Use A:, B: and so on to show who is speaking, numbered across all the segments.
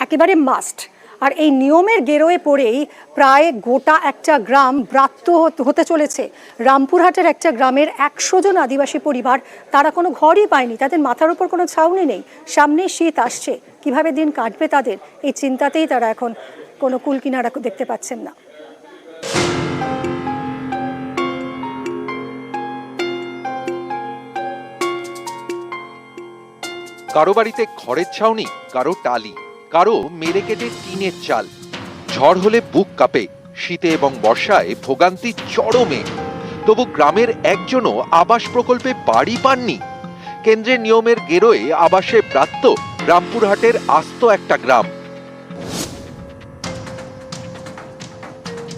A: একেবারে মাস্ট। আর এই নিয়মের গেরোয়ে পড়েই প্রায় গোটা একটা গ্রাম ব্রাত্য হতে চলেছে। রামপুরহাটের একটা গ্রামের 100 জন আদিবাসী পরিবার, তারা কোনো ঘরই পায়নি, তাদের মাথার উপর কোনো ছাউনি নেই, সামনে শীত আসছে, কিভাবে দিন কাটবে তাদের এই চিন্তাতেই তারা এখন কোনো কুল কিনারা দেখতে পাচ্ছেন না।
B: কারো বাড়িতে খড়ের ছাউনি, কারো টালি, কারো মেরে কেটে টিনের চাল। ঝড় হলে বুক কাঁপে, শীতে এবং বর্ষায় ভোগান্তি চরমে। তবু গ্রামের একজনও আবাস প্রকল্পে বাড়ি পাননি। কেন্দ্রের নিয়মের গেরোয়ে আবাসে ব্রাত্য রামপুরহাটের আস্ত একটা গ্রাম।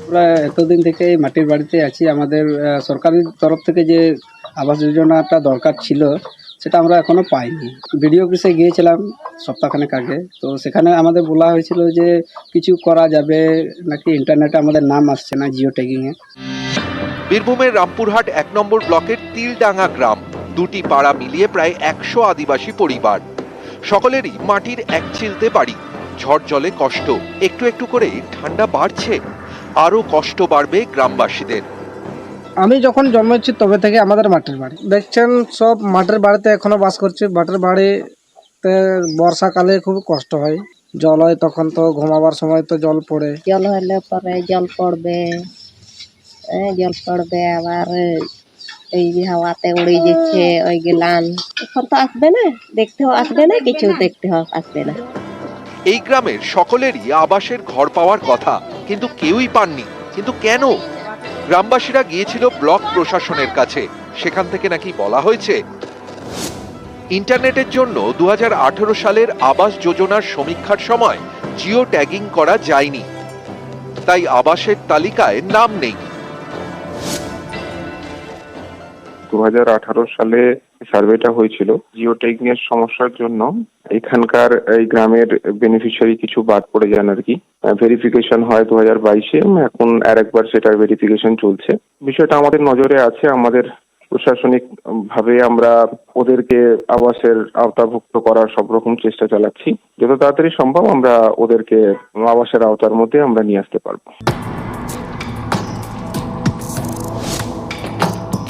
C: আমরা এতদিন থেকে মাটির বাড়িতে আছি। আমাদের সরকারের তরফ থেকে যে আবাস যোজনাটা দরকার ছিল সেটা আমরা এখনো পাইনি। বিডিও অফিসে গিয়েছিলাম সপ্তাহখানেক আগে, তো সেখানে আমাদের বলা হয়েছিল যে কিছু করা যাবে নাকি, ইন্টারনেটে আমাদের নাম আসছে না জিও ট্যাগিংয়ে।
B: বীরভূমের রামপুরহাট 1 নম্বর ব্লকের তিলডাঙ্গা গ্রাম, দুটি পাড়া মিলিয়ে প্রায় 100 আদিবাসী পরিবার। সকলেরই মাটির এক চিলতে বাড়ি। ঝড় জলে কষ্ট, একটু একটু করে ঠান্ডা বাড়ছে, আরো কষ্ট বাড়বে গ্রামবাসীদের।
D: আমি যখন জন্মেছি তবে থেকে আমাদের মাটির বাড়ি দেখছেন, সব মাটির বাড়িতে এখনো বাস করছে। মাটির বাড়িতে বর্ষাকালে খুব কষ্ট হয়, জল হয়, তখন তো ঘুমাবার সময় তো জল পড়ে।
E: জল হলে পরে জল পড়বে, আবার এই হাওয়াতে উড়ে যাচ্ছে ওই গেলান, এখন তো আসবে না, দেখতেও আসবে না, কিছু দেখতেও আসবে না।
B: এই গ্রামের সকলেরই আবাসের ঘর পাওয়ার কথা, কিন্তু কেউই পাননি। কিন্তু কেন? গ্রামবাসীরা গিয়েছিল ব্লক প্রশাসনের কাছে, সেখান থেকে নাকি বলা হয়েছে ইন্টারনেটের জন্য 2018 সালের আবাস যোজনার সমীক্ষার সময় জিও ট্যাগিং করা যায়নি, তাই আবাসের তালিকায় নাম নেই।
F: 2018 সালে সার্ভেটা হয়েছিল, জিও ট্যাগিং এর সমস্যার জন্য এখানকার এই গ্রামের বেনিফিশিয়ারি কিছু বাদ পড়ে যান আর কি। ভেরিফিকেশন হয় 2022-এ, এখন আরেকবার সেটার ভেরিফিকেশন চলছে। বিষয়টা আমাদের নজরে আছে। আমাদের প্রশাসনিক ভাবে আমরা ওদেরকে আবাসের আওতাভুক্ত করার সব রকম চেষ্টা চালাচ্ছি। যত তাড়াতাড়ি সম্ভব আমরা ওদেরকে আবাসের আওতার মধ্যে আমরা নিয়ে আসতে পারবো।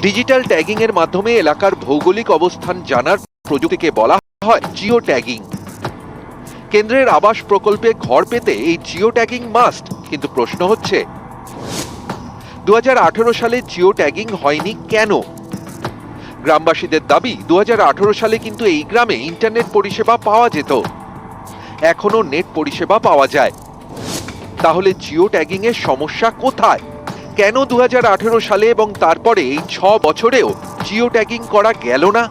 B: ডিজিটাল ট্যাগিং এর মাধ্যমে এলাকার ভৌগোলিক অবস্থান জানার প্রযুক্তিকে বলা হয় জিও ট্যাগিং। কেন্দ্রের আবাস প্রকল্পে ঘর পেতে এই জিও ট্যাগিং মাস্ট, কিন্তু প্রশ্ন হচ্ছে 2018 সালে জিও ট্যাগিং হয়নি কেন? গ্রামবাসীদের দাবি 2018 সালে কিন্তু এই গ্রামে ইন্টারনেট পরিষেবা পাওয়া যেত, এখনো নেট পরিষেবা পাওয়া যায়। তাহলে জিও ট্যাগিং এর সমস্যা কোথায়? কেন 2018 সালে এবং তারপরে এই 6 বছরেও জিও ট্যাগিং করা গেল না?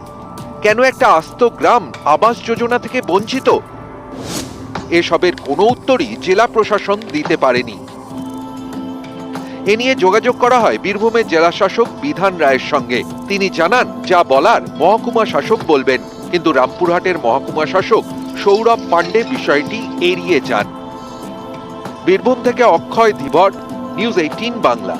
B: কেন একটা আস্ত গ্রাম আবাস যোজনা থেকে বঞ্চিত? এসবের কোনো উত্তরই জেলা প্রশাসন দিতে পারেনি। এ নিয়ে যোগাযোগ করা হয় বীরভূমের জেলা শাসক বিধান রায়ের সঙ্গে। তিনি জানান যা বলার মহকুমা শাসক বলবেন, কিন্তু রামপুরহাটের মহকুমা শাসক সৌরভ পাণ্ডে বিষয়টি এড়িয়ে যান। বীরভূম থেকে অক্ষয় ধীবর, নিউজ 18 বাংলা।